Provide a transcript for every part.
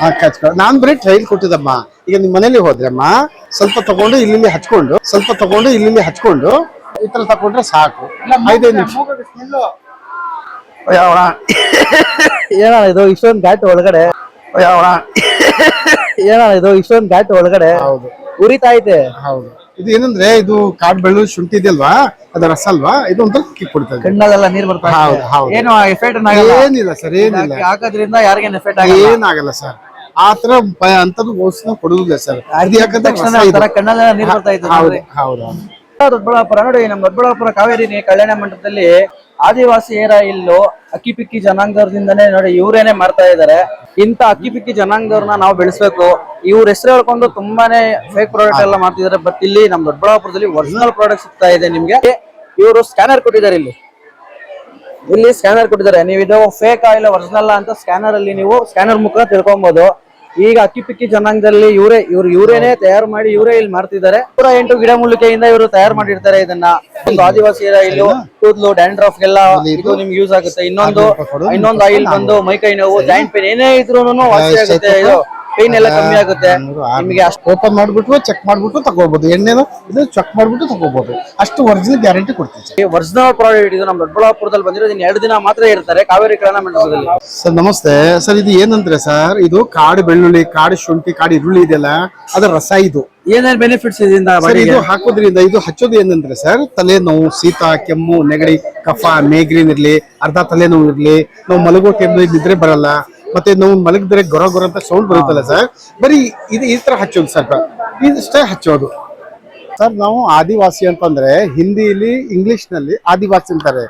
ಹಚ್ಕೊಂಡು ನಾನ್ ಬರೀ ಟ್ರೈಲ್ ಕೊಟ್ಟಿದ್ದಮ್ಮ. ಈಗ ನಿಮ್ ಮನೇಲಿ ಹೋದ್ರಮ್ಮ ಸ್ವಲ್ಪ ತಗೊಂಡು ಇಲ್ಲಿ ಹಚ್ಕೊಂಡು ಈ ತರ ತಗೊಂಡ್ರೆ ಸಾಕು. 5 ನಿಮಿಷ. ಏನ ಇದು ಇಷ್ಟೊಂದು ಘಾಟ್ ಒಳಗಡೆ ಹೌದು ಉರಿತಾ ಐತೆ. ಹೌದು. ಇದು ಏನಂದ್ರೆ ಇದು ಕಾಡು ಬೆಳ್ಳು ಶುಂಠಿ ಇದೆಯಲ್ವಾ, ಅದ ರಸ ಅಲ್ವಾ, ಇದು ಒಂದ್ ಕಿಕ್ ಕೊಡ್ತದೆ. ಕಣ್ಣಲ್ಲೆಲ್ಲ ನೀರ್ ಬರ್ತಾ ಹೌದು ಹೌದು. ಏನು ಎಫೆಕ್ಟ್ ಏನಿಲ್ಲ ಸರ್, ಏನಿಲ್ಲ, ಹಾಕೋದ್ರಿಂದ ಯಾರಿಗೇನು ಎಫೆಕ್ಟ್ ಆಗಲ್ಲ, ಏನಾಗಲ್ಲ ಸರ್. ಆತರ ಅಂತದ್ದು ಔಷಧ ಕೊಡುವುದಿಲ್ಲ ಸರ್. ಅದು ಯಾಕಂದ್ರೆ ಕಣ್ಣಲ್ಲೆಲ್ಲ ನೀರ್ ಬರ್ತಾ ಇತ್ತು. ಹೌದು ಹೌದು. ದೊಡ್ಡಬಳ್ಳಾಪುರ ನೋಡಿ, ನಮ್ಮ ದೊಡ್ಡಬಳ್ಳಾಪುರ ಕಾವೇರಿ ಕಲ್ಯಾಣ ಮಂಟಪದಲ್ಲಿ ಆದಿವಾಸಿ ಏರ ಇಲ್ಲು ಅಕ್ಕಿ ಪಿಕ್ಕಿ ಜನಾಂಗದವರಿಂದನೇ ನೋಡಿ ಇವರೇನೆ ಮಾಡ್ತಾ ಇದಾರೆ. ಇಂತ ಅಕ್ಕಿ ಪಿಕ್ಕಿ ಜನಾಂಗದವ್ರನ್ನ ನಾವು ಬೆಳೆಸ್ಬೇಕು. ಇವ್ರ ಹೆಸರು ಹೇಳ್ಕೊಂಡು ತುಂಬಾನೇ ಫೇಕ್ ಪ್ರಾಡಕ್ಟ್ ಎಲ್ಲ ಮಾಡ್ತಿದ್ದಾರೆ. ಬಟ್ ಇಲ್ಲಿ ನಮ್ಮ ದೊಡ್ಡಬಳ್ಳಾಪುರದಲ್ಲಿ ಒರಿಜಿನಲ್ ಪ್ರಾಡಕ್ಟ್ ಸಿಗ್ತಾ ಇದೆ ನಿಮ್ಗೆ. ಇವರು ಸ್ಕ್ಯಾನರ್ ಕೊಟ್ಟಿದ್ದಾರೆ, ಇಲ್ಲಿ ಸ್ಕ್ಯಾನರ್ ಕೊಟ್ಟಿದ್ದಾರೆ. ನೀವು ಇದು ಫೇಕ್ ಇಲ್ಲ ಒರಿಜಿನಲ್ ಅಂತ ಸ್ಕ್ಯಾನರ್ ಅಲ್ಲಿ ನೀವು ಸ್ಕ್ಯಾನರ್ ಮುಖ ತಿಳ್ಕೊಬಹುದು. ಈಗ ಅಕ್ಕಿ ಪಿಕ್ಕಿ ಜನಾಂಗದಲ್ಲಿ ಇವರೇನೆ ತಯಾರು ಮಾಡಿ ಇವರೇ ಇಲ್ಲಿ ಮಾಡ್ತಿದ್ದಾರೆ. 108 ಗಿಡ ಮೂಲಿಕೆಯಿಂದ ಇವರು ತಯಾರು ಮಾಡಿರ್ತಾರೆ ಇದನ್ನ. ಒಂದು ಆದಿವಾಸಿ ಇಲ್ಲು ಕೂದಲು ಡ್ಯಾಂಡ್ರಫ್ ಗೆಲ್ಲ ಇದು ನಿಮ್ಗೆ ಯೂಸ್ ಆಗುತ್ತೆ. ಇನ್ನೊಂದು ಆಯಿಲ್ ಬಂದು ಮೈಕೈ ನೋವು, ಜಾಯಿಂಟ್ ಪೇನ್ ಏನೇ ಇದ್ರೂ ವಾಸಿ ಆಗುತ್ತೆ. ಇದು ಪೇನ್ ಎಲ್ಲ ಕಮ್ಮಿ ಆಗುತ್ತೆ ನಿಮಗೆ. ಅಷ್ಟು ಓಪನ್ ಮಾಡ್ಬಿಟ್ಟು ಚೆಕ್ ಮಾಡ್ಬಿಟ್ಟು ತಗೋಬಹುದು. ಎಣ್ಣೆನು ಇದು ಚೆಕ್ ಮಾಡ್ಬಿಟ್ಟು ತಗೋಬಹುದು. ಅಷ್ಟು ಒರಿಜಿನಲ್ ಗ್ಯಾರಂಟಿ ಕೊಡ್ತೀವಿ. ಒರಿಜಿನಲ್ ಪ್ರಾಡಕ್ಟ್ ಇದು. ನಮ್ಮ ದೊಡ್ಡಬಳ್ಳಾಪುರದಲ್ಲಿ ಬಂದಿರೋದು 2 ದಿನ ಮಾತ್ರ ಇರ್ತಾರೆ ಕಾವೇರಿ ಕಲ್ಯಾಣ ಮಂಟಪದಲ್ಲಿ. ಸರ್ ನಮಸ್ತೆ ಸರ್. ಇದು ಏನಂದ್ರೆ ಸರ್, ಇದು ಕಾಡು ಬೆಳ್ಳುಳ್ಳಿ, ಕಾಡು ಶುಂಠಿ, ಕಾಡು ಈರುಳ್ಳಿ ಇದೆಯಲ್ಲ, ಅದರ ರಸ. ಇದು ಏನೇನ್ ಬೆನಿಫಿಟ್ಸ್ ಇದರಿಂದ? ಇದು ಹಾಕೋದ್ರಿಂದ, ಇದು ಹಚ್ಚೋದು ಏನಂದ್ರೆ ಸರ್, ತಲೆನೋವು, ಶೀತ, ಕೆಮ್ಮು, ನೆಗಡಿ, ಕಫ, ಮೈಗ್ರೇನ್ ಇರ್ಲಿ, ಅರ್ಧ ತಲೆನೋವು ಇರ್ಲಿ, ನಾವು ಮಲಗೋ ಟೈಮ್ನಲ್ಲಿ ನಿದ್ರೆ ಬರಲ್ಲ, ಮತ್ತೆ ನಾವು ಮಲಗಿದ್ರೆ ಗೊರ ಗೊರ ಅಂತ ಸೌಂಡ್ ಬರುತ್ತಲ್ಲ ಸರ್, ಬರೀ ಇದು ಈ ತರ ಹಚ್ಚೋದು ಸರ್. ಇದಿಷ್ಟೇ ಹಚ್ಚೋದು ಸರ್. ನಾವು ಆದಿವಾಸಿ ಅಂತಂದ್ರೆ ಹಿಂದಿಲಿ, ಇಂಗ್ಲಿಷ್ ನಲ್ಲಿ ಆದಿವಾಸಿ ಅಂತಾರೆ,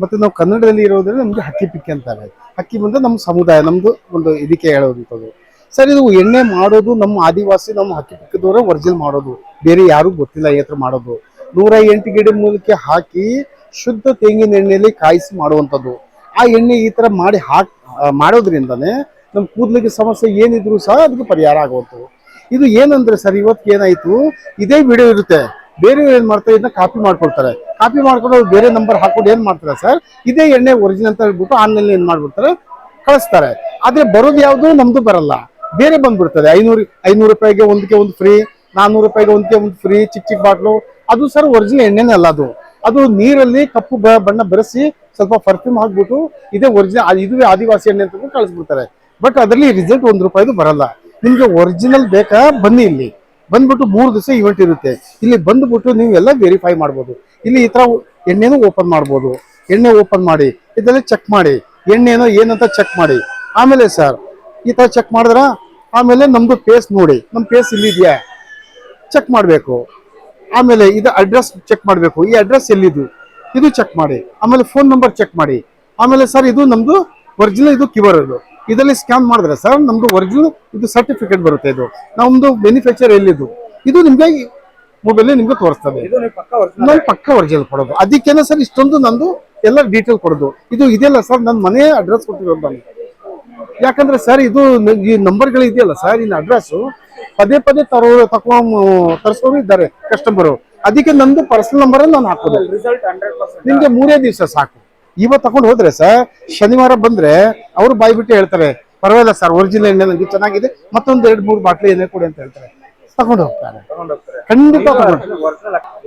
ಮತ್ತೆ ನಾವು ಕನ್ನಡದಲ್ಲಿ ಇರೋದ್ರಲ್ಲಿ ನಮ್ಗೆ ಹಕ್ಕಿ ಪಿಕ್ಕಿ ಅಂತಾರೆ. ಹಕ್ಕಿ ಬಂದ್ರೆ ನಮ್ಮ ಸಮುದಾಯ, ನಮ್ದು ಒಂದು ಇದಕ್ಕೆ ಹೇಳೋದಂಥದ್ದು ಸರ್. ಇದು ಎಣ್ಣೆ ಮಾಡೋದು ನಮ್ಮ ಆದಿವಾಸಿ, ನಮ್ಮ ಹಕ್ಕಿ ಪಿಕ್ಕದವರ ಒರಿಜಿನಲ್ ಮಾಡೋದು, ಬೇರೆ ಯಾರು ಗೊತ್ತಿಲ್ಲ ಈ ಹತ್ರ ಮಾಡೋದು. 108 ಗಿಡ ಮೂಲಿಕೆ ಹಾಕಿ ಶುದ್ಧ ತೆಂಗಿನ ಎಣ್ಣೆಯಲ್ಲಿ ಕಾಯಿಸಿ ಮಾಡುವಂಥದ್ದು. ಆ ಎಣ್ಣೆ ಈ ತರ ಮಾಡೋದ್ರಿಂದನೇ ನಮ್ಮ ಕೂದಲಿಗೆ ಸಮಸ್ಯೆ ಏನಿದ್ರು ಸಹ ಅದಕ್ಕೆ ಪರಿಹಾರ ಆಗುವಂಥದ್ದು. ಇದು ಏನಂದ್ರೆ ಸರ್, ಇವತ್ತು ಏನಾಯ್ತು, ಇದೇ ವಿಡಿಯೋ ಇರುತ್ತೆ, ಬೇರೆ ಏನ್ ಮಾಡ್ತಾರೆ, ಇದನ್ನ ಕಾಪಿ ಮಾಡ್ಕೊಳ್ತಾರೆ. ಕಾಪಿ ಮಾಡ್ಕೊಂಡು ಬೇರೆ ನಂಬರ್ ಹಾಕೊಂಡು ಏನ್ ಮಾಡ್ತಾರೆ ಸರ್, ಇದೇ ಎಣ್ಣೆ ಒರಿಜಿನಲ್ ಅಂತ ಹೇಳ್ಬಿಟ್ಟು ಆನ್ಲೈನ್ ಏನ್ ಮಾಡ್ಬಿಡ್ತಾರೆ, ಕಳಿಸ್ತಾರೆ. ಆದ್ರೆ ಬರೋದು ಯಾವ್ದು ನಮ್ದು ಬರಲ್ಲ, ಬೇರೆ ಬಂದ್ಬಿಡ್ತದೆ. 500 ರೂಪಾಯಿಗೆ ಒಂದು ಫ್ರೀ, 400 ರೂಪಾಯಿಗೆ ಒಂದು ಫ್ರೀ, ಚಿಕ್ಕ ಬಾಟ್ಲು. ಅದು ಸರ್ ಒರಿಜಿನಲ್ ಎಣ್ಣೆನೇ ಅಲ್ಲ. ಅದು ನೀರಲ್ಲಿ ಕಪ್ಪು ಬಣ್ಣ ಬೆರೆಸಿ ಸ್ವಲ್ಪ ಪರ್ಫ್ಯೂಮ್ ಹಾಕ್ಬಿಟ್ಟು ಇದೇ ಒರಿಜಿನಲ್, ಇದುವೇ ಆದಿವಾಸಿ ಎಣ್ಣೆ ಅಂತ ಕಳಿಸ್ಬಿಡ್ತಾರೆ. ಬಟ್ ಅದರಲ್ಲಿ ರಿಸಲ್ಟ್ 1 ರೂಪಾಯಿದು ಬರಲ್ಲ. ನಿಮ್ಗೆ ಒರಿಜಿನಲ್ ಬೇಕಾ, ಬನ್ನಿ ಇಲ್ಲಿ ಬಂದ್ಬಿಟ್ಟು 3 ದಿವಸ ಇವೆಂಟ್ ಇರುತ್ತೆ. ಇಲ್ಲಿ ಬಂದ್ಬಿಟ್ಟು ನೀವೆಲ್ಲ ವೆರಿಫೈ ಮಾಡ್ಬೋದು. ಇಲ್ಲಿ ಈ ತರ ಎಣ್ಣೆನೂ ಓಪನ್ ಮಾಡ್ಬೋದು. ಎಣ್ಣೆ ಓಪನ್ ಮಾಡಿ ಇದರಲ್ಲಿ ಚೆಕ್ ಮಾಡಿ, ಎಣ್ಣೆನೋ ಏನಂತ ಚೆಕ್ ಮಾಡಿ. ಆಮೇಲೆ ಸರ್ ಈ ತರ ಚೆಕ್ ಮಾಡಿದ್ರ, ಆಮೇಲೆ ನಮ್ದು ಫೇಸ್ ನೋಡಿ, ನಮ್ಮ ಫೇಸ್ ಇಲ್ಲಿದೆಯಾ ಚೆಕ್ ಮಾಡಬೇಕು. ಆಮೇಲೆ ಇದು ಅಡ್ರೆಸ್ ಚೆಕ್ ಮಾಡಬೇಕು, ಈ ಅಡ್ರೆಸ್ ಎಲ್ಲಿದು ಇದು ಚೆಕ್ ಮಾಡಿ. ಆಮೇಲೆ ಫೋನ್ ನಂಬರ್ ಚೆಕ್ ಮಾಡಿ. ಆಮೇಲೆ ಸರ್ ಇದು ನಮ್ದು ಒರಿಜಿನಲ್, ಇದು ಕ್ಯೂಆರ್. ಇದರಲ್ಲಿ ಸ್ಕ್ಯಾನ್ ಮಾಡಿದ್ರೆ ಸರ್ ನಮ್ದು ಒರಿಜಿನಲ್ ಇದು ಸರ್ಟಿಫಿಕೇಟ್ ಬರುತ್ತೆ. ಇದು ನಮ್ದು ಮ್ಯಾನುಫ್ಯಾಕ್ಚರ್ ಎಲ್ಲಿದು ಇದು ನಿಮ್ಗೆ ಮೊಬೈಲ್ ನಿಮ್ಗೆ ತೋರಿಸ್ತದೆ. ನಾನು ಪಕ್ಕ ಒರಿಜಿನಲ್ ಕೊಡೋದು. ಅದಕ್ಕೇನ ಸರ್ ಇಷ್ಟೊಂದು ನಂದು ಎಲ್ಲ ಡೀಟೇಲ್ ಕೊಡೋದು. ಇದು ಇದೆಯಲ್ಲ ಸರ್, ನನ್ನ ಮನೆ ಅಡ್ರೆಸ್ ಕೊಟ್ಟಿರೋದು ನಾನು. ಯಾಕಂದ್ರೆ ಸರ್ ಇದು ಈ ನಂಬರ್ಗಳು ಇದೆಯಲ್ಲ ಸರ್, ಇನ್ನು ಅಡ್ರೆಸ್ ಪದೇ ತರಿಸೋರು ಇದ್ದಾರೆ ಕಸ್ಟಮರು. ಅದಕ್ಕೆ ನಂದು ಪರ್ಸನಲ್ ನಂಬರ್ ನಾನು ಹಾಕೋದು. ನಿಮ್ಗೆ 3 ದಿವಸ ಸಾಕು. ಇವತ್ತು ತಗೊಂಡು ಹೋದ್ರೆ ಸರ್, ಶನಿವಾರ ಬಂದ್ರೆ ಅವ್ರು ಬಾಯ್ ಬಿಟ್ಟು ಹೇಳ್ತಾರೆ, ಪರವಾಗಿಲ್ಲ ಸರ್ ಒರಿಜಿನಲ್ ಎಣ್ಣೆ ನನಗೆ ಚೆನ್ನಾಗಿದೆ, ಮತ್ತೊಂದು 2-3 ಬಾಟ್ಲಿ ಎಣ್ಣೆ ಕೊಡಿ ಅಂತ ಹೇಳ್ತಾರೆ. ತಗೊಂಡು ಹೋಗ್ತಾರೆ, ಖಂಡಿತ ತಗೊಂಡು.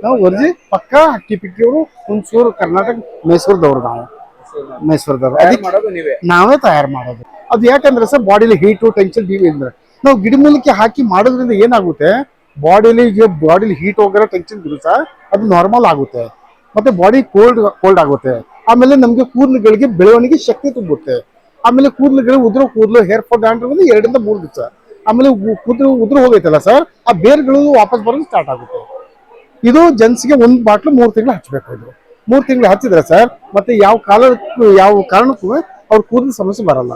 ನಾವು ಒರಿಜಿನಲ್ ಪಕ್ಕ ಹಕ್ಕಿ ಪಿಕ್ಕಿಯವರು, ಹುಣಸೂರು, ಕರ್ನಾಟಕ, ಮೈಸೂರದವ್ರು. ಮೈಸೂರದವ್ರು ನಾವೇ ತಯಾರು ಮಾಡೋದು. ಅದು ಯಾಕಂದ್ರೆ ಸರ್ ಬಾಡಿಲಿ ಹೀಟು, ಟೆನ್ಷನ್, ಅಂದ್ರೆ ನಾವು ಗಿಡಮೂಲಿಕೆ ಹಾಕಿ ಮಾಡೋದ್ರಿಂದ ಏನಾಗುತ್ತೆ, ಬಾಡಿಲಿ ಹೀಟ್ ಹೋಗಿರೋ ಟೆನ್ಷನ್ ಇದ್ರು ಸಹ ಅದು ನಾರ್ಮಲ್ ಆಗುತ್ತೆ. ಮತ್ತೆ ಬಾಡಿ ಕೋಲ್ಡ್ ಆಗುತ್ತೆ. ಆಮೇಲೆ ನಮ್ಗೆ ಕೂದಲುಗಳಿಗೆ ಬೆಳವಣಿಗೆ ಶಕ್ತಿ ತುಂಬುತ್ತೆ. ಆಮೇಲೆ ಕೂದಲು ಹೇರ್ ಫಾಲ್ ಡ್ಯಾಂಡ್ರಫ್ 2 ರಿಂದ 3 ದಿವಸ. ಆಮೇಲೆ ಉದುರು ಹೋಗೈತಲ್ಲ ಸರ್, ಆ ಬೇರ್ಗಳು ವಾಪಸ್ ಬರೋದು ಸ್ಟಾರ್ಟ್ ಆಗುತ್ತೆ. ಇದು ಜೆಂಟ್ಸ್ಗೆ 1 ಬಾಟ್ಲು 3 ತಿಂಗಳು ಹಚ್ಚಬೇಕು. ಇದು 3 ತಿಂಗಳು ಹಚ್ಚಿದ್ರೆ ಸರ್ ಮತ್ತೆ ಯಾವ ಕಾರಣಕ್ಕೂ ಅವ್ರ ಕೂದಲು ಸಮಸ್ಯೆ ಬರಲ್ಲ.